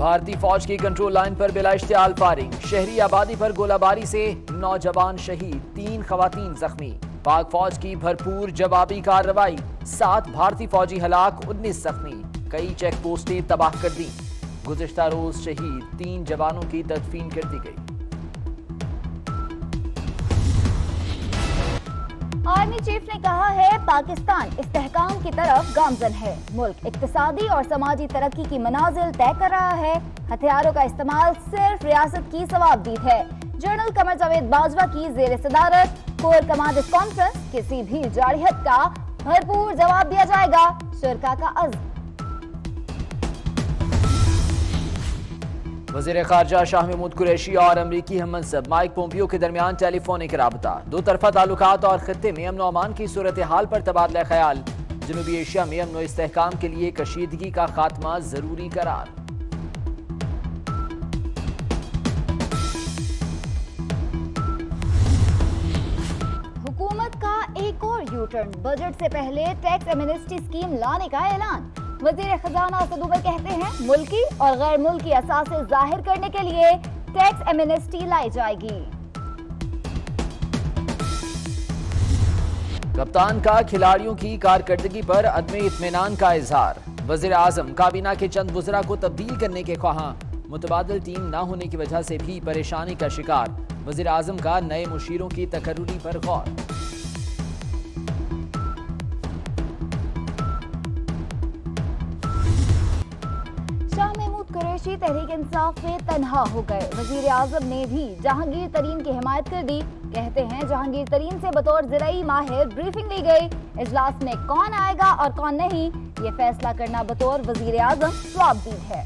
بھارتی فوج کی کنٹرول لائن پر بلا اشتعال فائرنگ، شہری آبادی پر گولہ باری سے نوجوان شہید، 3 خواتین زخمی۔ پاک فوج کی بھرپور جوابی کارروائی، 7 بھارتی فوجی ہلاک، 19 زخمی، کئی چیک پوسٹیں تباہ کر دیں۔ گزشتہ روز شہید 3 جوانوں کی تدفین کر دی گئی۔ آرمی چیف نے کہا ہے پاکستان استحکام کی طرف گامزن ہے، ملک اقتصادی اور سماجی ترقی کی منازل طے کر رہا ہے، ہتھیاروں کا استعمال صرف ریاست کی ثوابدید ہے۔ جنرل قمر جاوید باجوہ کی زیر صدارت کور کمانڈرز کانفرنس، کسی بھی جارحیت کا بھرپور جواب دیا جائے گا، شرکاء کا عزم۔ وزیر خارجہ شاہ محمود قریشی اور امریکی ہم منصب مائک پومپیو کے درمیان ٹیلی فونک رابطہ، دو طرفہ تعلقات اور خطے میں امن و امان کی صورتحال پر تبادلہ خیال، جنوبی ایشیا میں امن و استحکام کے لیے کشیدگی کا خاتمہ ضروری قرار۔ حکومت کا ایک اور یو ٹرن، بجٹ سے پہلے ٹیکس ایمنسٹی اسکیم لانے کا اعلان۔ وزیر خزانہ اسد اویل کہتے ہیں ملکی اور غیر ملکی اثاثے ظاہر کرنے کے لیے ٹیکس ایمنسٹی لائی جائے گی۔ کپتان کا کھلاڑیوں کی کارکردگی پر عدم اطمینان کا اظہار، وزیر اعظم کابینہ کے چند وزراء کو تبدیل کرنے کے خواہاں، متبادل ٹیم نہ ہونے کی وجہ سے بھی پریشانی کا شکار، وزیر اعظم کا نئے مشیروں کی تقرری پر غور۔ قریشی تحریک انصاف میں تنہا ہو گئے، وزیر اعظم نے بھی جہانگیر ترین کی حمایت کر دی، کہتے ہیں جہانگیر ترین سے بطور زرعی ماہر بریفنگ لی گئی، اجلاس میں کون آئے گا اور کون نہیں یہ فیصلہ کرنا بطور وزیر اعظم ثوابدید ہے۔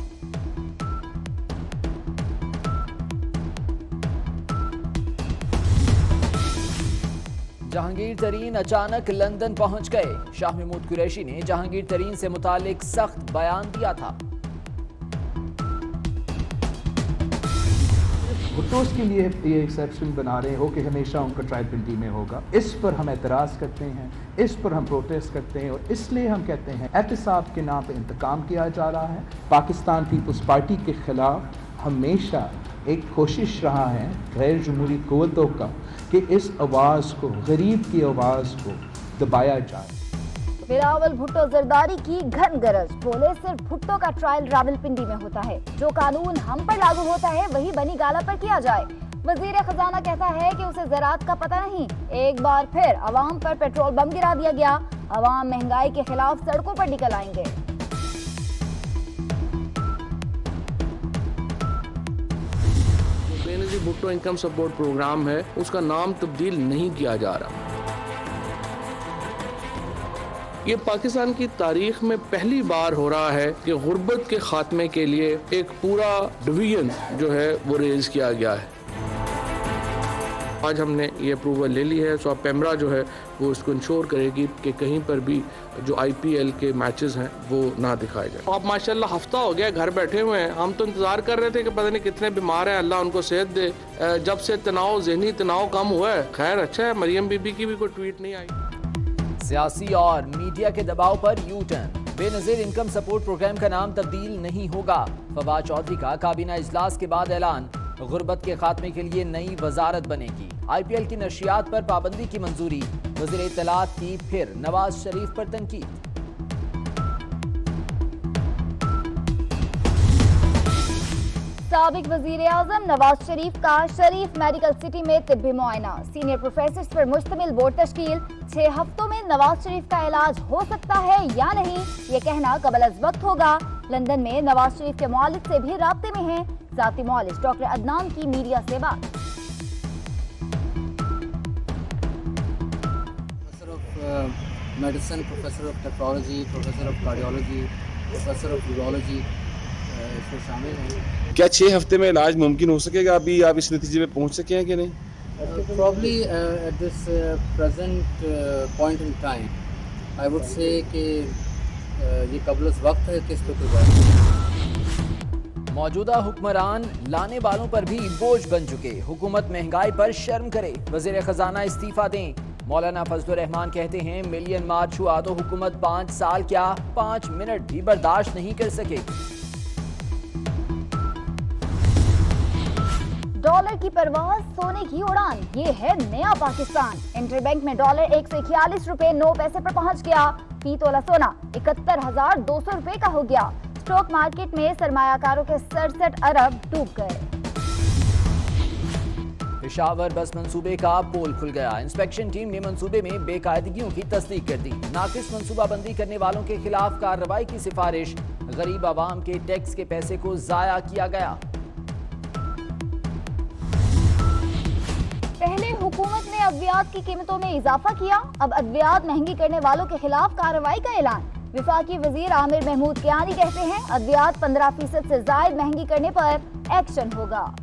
جہانگیر ترین اچانک لندن پہنچ گئے، شاہ محمود قریشی نے جہانگیر ترین سے متعلق سخت بیان دیا تھا۔ بھٹو اس کے لیے یہ ایکسیپشن بنا رہے ہو کہ ہمیشہ ان کا ٹرائبلٹی میں ہوگا، اس پر ہم اعتراض کرتے ہیں، اس پر ہم پروٹیسٹ کرتے ہیں، اور اس لیے ہم کہتے ہیں احتساب کے نام پہ انتقام کیا جا رہا ہے۔ پاکستان پیپلز پارٹی کے خلاف ہمیشہ ایک کوشش رہا ہے غیر جمہوری قوتوں کا کہ اس آواز کو، غریب کی آواز کو دبایا جائے۔ بلاول بھٹو زرداری کی گھن گرج، بولے صرف بھٹو کا ٹرائل راولپنڈی میں ہوتا ہے، جو قانون ہم پر لاگو ہوتا ہے وہی بنی گالہ پر کیا جائے۔ وزیر خزانہ کہتا ہے کہ اسے زراعت کا پتہ نہیں، ایک بار پھر عوام پر پیٹرول بم گرا دیا گیا، عوام مہنگائی کے خلاف سڑکوں پر نکل آئیں گے۔ بے نظیر بھٹو انکم سپورٹ پروگرام ہے، اس کا نام تبدیل نہیں کیا جا رہا۔ یہ پاکستان کی تاریخ میں پہلی بار ہو رہا ہے کہ غربت کے خاتمے کے لیے ایک پورا ڈویژن جو ہے وہ ریز کیا گیا ہے۔ آج ہم نے یہ اپروول لے لی ہے، سو پیمرا جو ہے وہ اس کو انشور کرے گی کہ کہیں پر بھی جو آئی پی ایل کے میچز ہیں وہ نہ دکھائے جائیں۔ آپ ماشاءاللہ ہفتہ ہو گیا گھر بیٹھے ہوئے ہیں، ہم تو انتظار کر رہے تھے کہ پتہ نہیں کتنے بیمار ہیں، اللہ ان کو صحت دے۔ جب سے ذہنی تناؤ کم ہوا ہے، خیر اچھا ہے، مریم بی بی کی بھی کوئی ٹویٹ نہیں آئی۔ سیاسی اور میڈیا کے دباؤ پر یو ٹرن، بے نظیر انکم سپورٹ پروگرام کا نام تبدیل نہیں ہوگا، فواد چودھری کا کابینہ اجلاس کے بعد اعلان، غربت کے خاتمے کے لیے نئی وزارت بنے گی، آئی پی ایل کی نشریات پر پابندی کی منظوری، وزیر اطلاعات کی پھر نواز شریف پر تنقید۔ سابق وزیر اعظم نواز شریف کا شریف میڈیکل سٹی میں طبی معائنہ، سینئر پروفیسرز پر مشتمل بورڈ تشکیل، 6 ہفتوں میں نواز شریف کا علاج ہو سکتا ہے یا نہیں یہ کہنا قبل از وقت ہوگا۔ لندن میں نواز شریف کے معالج سے بھی رابطے میں ہیں، ذاتی معالج ڈاکٹر عدنان کی میڈیا سے بات۔ Professor of medicine, professor of technology, professor of cardiology, professor of urology اس میں شامل ہیں۔ کیا 6 ہفتے میں علاج ممکن ہو سکے گا؟ ابھی آپ اس نتیجے پہ پہنچ سکے ہیں کہ نہیں؟ Probably at this present point in time, I would say کہ یہ قبل از وقت ہے کہ اس پہ کوئی بات۔ موجودہ حکمران لانے والوں پر بھی بوجھ بن چکے، حکومت مہنگائی پر شرم کرے، وزیر خزانہ استعفیٰ دیں، مولانا فضل الرحمان کہتے ہیں ملین مارچ ہوا تو حکومت 5 سال کیا 5 منٹ بھی برداشت نہیں کر سکے۔ डॉलर की परवाज, सोने की उड़ान, ये है नया पाकिस्तान। इंटरबैंक में डॉलर 141 रुपए 9 पैसे पर पहुंच गया। फी तोला सोना 71,200 रुपए का हो गया। स्टॉक मार्केट में सरमायाकारों के 67 अरब डूब गए। पेशावर बस मंसूबे का पोल खुल गया। इंस्पेक्शन टीम ने मंसूबे में बेकायदगियों की तस्दीक कर दी। नाकिस मंसूबाबंदी करने वालों के खिलाफ कार्रवाई की सिफारिश। गरीब आवाम के टैक्स के पैसे को जाया किया गया। पहले हुकूमत ने अद्वियात की कीमतों में इजाफा किया, अब अद्वियात महंगी करने वालों के खिलाफ कार्रवाई का ऐलान। विफाकी वजीर आमिर महमूद कियानी कहते हैं अद्वियात 15% से जायद महंगी करने पर एक्शन होगा।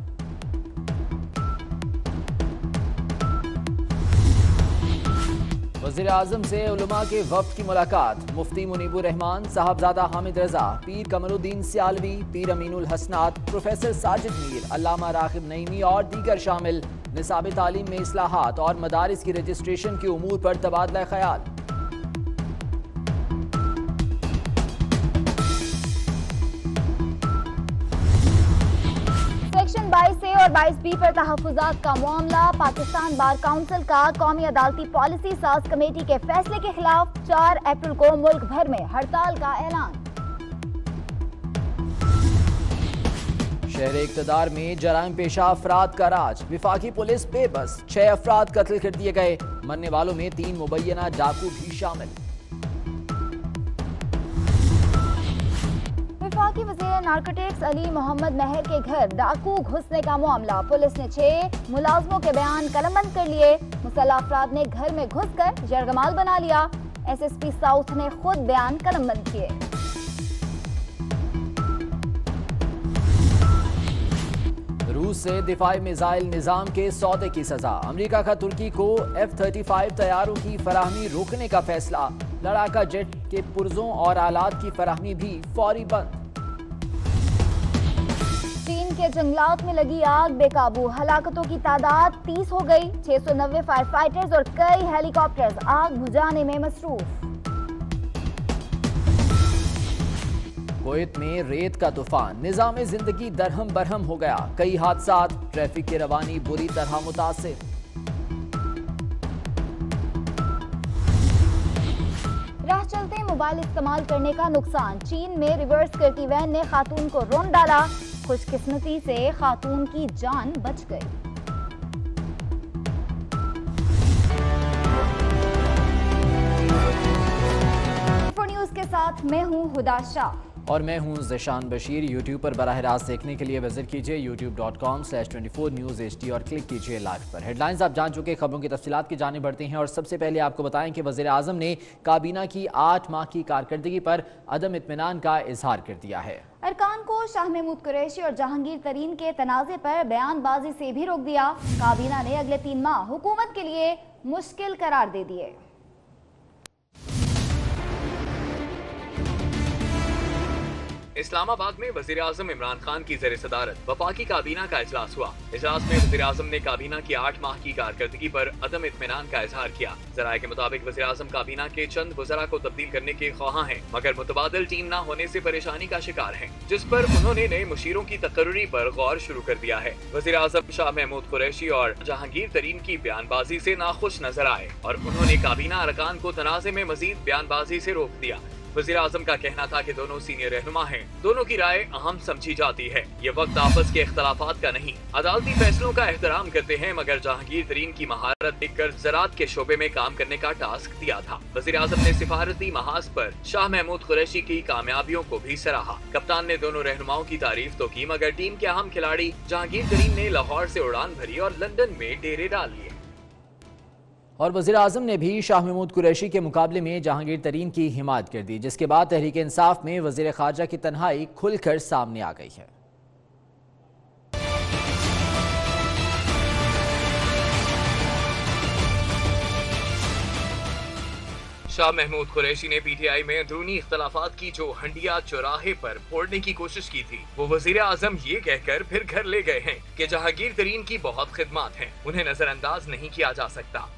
वज़ीर आज़म से उलमा के वफ्द की मुलाकात। मुफ्ती मुनीबुर रहमान, साहबजादा हामिद रजा, पीर कमरुद्दीन सियालवी, पीर अमीनुल हसनात, प्रोफेसर साजिद मीर, अल्लामा राग़िब नईमी और दीगर शामिल। निसाब तालीम में इस्लाहात और मदारिस की रजिस्ट्रेशन के उमूर पर तबादला ख्याल। सेक्शन 22A और 22B पर तहफ़्फ़ुज़ात का मामला। पाकिस्तान बार काउंसिल का कौमी अदालती पॉलिसी साज कमेटी के फैसले के खिलाफ 4 अप्रैल को मुल्क भर में हड़ताल का ऐलान। शहर इक़्तिदार में जराइम पेशा अफराद का राज। विफाकी पुलिस बेबस, 6 अफराद कत्ल कर दिए गए। मरने वालों में 3 मुबैना डाकू भी शामिल। विफाकी वज़ीर नारकोटिक्स अली मोहम्मद महर के घर डाकू घुसने का मामला। पुलिस ने 6 मुलाजमों के बयान कलमबंद कर लिए। मुसल्लह अफराद ने घर में घुसकर जरगमाल बना लिया। SSP साउथ ने खुद बयान कलमबंद किए। रूस से दिफाई मिसाइल निजाम के सौदे की सजा। अमेरिका का तुर्की को F-35 तैयारों की फराहमी रोकने का फैसला। लड़ाका जेट के पुर्जों और आलात की फराहमी भी फौरी बंद। चीन के जंगलात में लगी आग बेकाबू, हलाकतों की तादाद 30 हो गई। 690 फायर फाइटर्स और कई हेलीकॉप्टर्स आग बुझाने में मसरूफ। कुवैत में रेत का तूफान, निजाम जिंदगी दरहम बरहम हो गया। कई हादसात, ट्रैफिक की रवानी बुरी तरह मुतासिर। राह चलते मोबाइल इस्तेमाल करने का नुकसान। चीन में रिवर्स करती वैन ने खातून को रौंद डाला। खुशकिस्मती से खातून की जान बच गई। न्यूज़ के साथ मैं हूं हुदा शाह और मैं हूं ज़िशान बशीर। YouTube पर बराह रास्त देखने के लिए विजिट कीजिए youtube.com/24newshd और क्लिक कीजिए लाइव पर। हेडलाइंस आप जान चुके, खबरों की तफसीलात की जाने बढ़ते हैं और सबसे पहले आपको बताएं कि वज़ीर आज़म ने काबीना की 8 माह की कारकर्दगी पर अदम इत्मीनान का इजहार कर दिया है। अरकान को शाह महमूद कुरैशी और जहांगीर तरीन के तनाज़े पर बयानबाजी से भी रोक दिया। काबीना ने अगले 3 माह हुकूमत के लिए मुश्किल करार दे दिए। इस्लामाबाद में वज़ीर आज़म इमरान खान की ज़ेर सदारत वफाकी काबीना का इजलास हुआ। इजलास में वज़ीर आज़म ने काबीना की 8 माह की कारकर्दगी पर अदम इत्मीनान का इजहार किया। ज़राए के मुताबिक वज़ीर आज़म काबीना के चंद वज़रा को तब्दील करने के ख्वाहां हैं, मगर मुतबादिल टीम न होने से परेशानी का शिकार हैं, जिस पर उन्होंने नए मुशीरों की तकर्री पर गौर शुरू कर दिया है। वज़ीर आज़म शाह महमूद कुरैशी और जहांगीर तरीन की बयानबाजी से नाखुश नजर आए और उन्होंने काबीना अरकान को तनाज़े में मजीद बयानबाजी से रोक दिया। वज़ीर आज़म का कहना था कि दोनों सीनियर रहनुमा हैं, दोनों की राय अहम समझी जाती है। ये वक्त आपस के इख्तलाफात का नहीं, अदालती फैसलों का एहतराम करते हैं, मगर जहांगीर तरीन की महारत देखकर ज़राअत के शोबे में काम करने का टास्क दिया था। वज़ीर आज़म ने सिफारती महाज पर शाह महमूद कुरैशी की कामयाबियों को भी सराहा। कप्तान ने दोनों रहनुमाओं की तारीफ तो की, मगर टीम के अहम खिलाड़ी जहांगीर तरीन ने लाहौर से उड़ान भरी और लंदन में डेरे डाल लिए। और वज़ीर आज़म ने भी शाह महमूद कुरैशी के मुकाबले में जहांगीर तरीन की हिमायत कर दी, जिसके बाद तहरीक इंसाफ में वज़ीर ख़ारजा की तन्हाई खुलकर सामने आ गई है। शाह महमूद कुरैशी ने PTI में अंदरूनी इख्तलाफात की जो हंडिया चौराहे पर फोड़ने की कोशिश की थी, वो वज़ीर आज़म ये कहकर फिर घर ले गए हैं कि जहांगीर तरीन की बहुत खिदमत हैं, उन्हें नजरअंदाज नहीं किया जा सकता।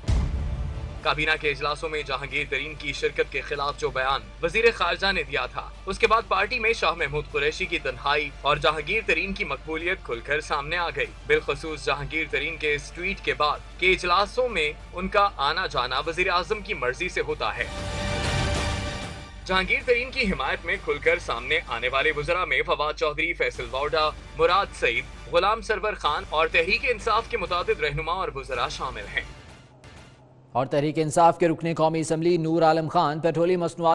काबीना के इजलासों में जहांगीर तरीन की शिरकत के खिलाफ जो बयान वजीर खारजा ने दिया था, उसके बाद पार्टी में शाह महमूद कुरैशी की तन्हाई और जहांगीर तरीन की मकबूलियत खुलकर सामने आ गई। बिलखसूस जहांगीर तरीन के इस ट्वीट के बाद के इजलासों में उनका आना जाना वजीर आजम की मर्जी से होता है। जहांगीर तरीन की हिमायत में खुलकर सामने आने वाले वज़रा में फवाद चौधरी, फैसल वाउडा, मुराद सईद, गुलाम सरवर खान और तहरीक इंसाफ के मुतादिद रहनुमा और वज़रा शामिल हैं। और तहरीक इंसाफ के रुकने कौमी असम्बली नूर आलम खान पेट्रोलियम मसनूआत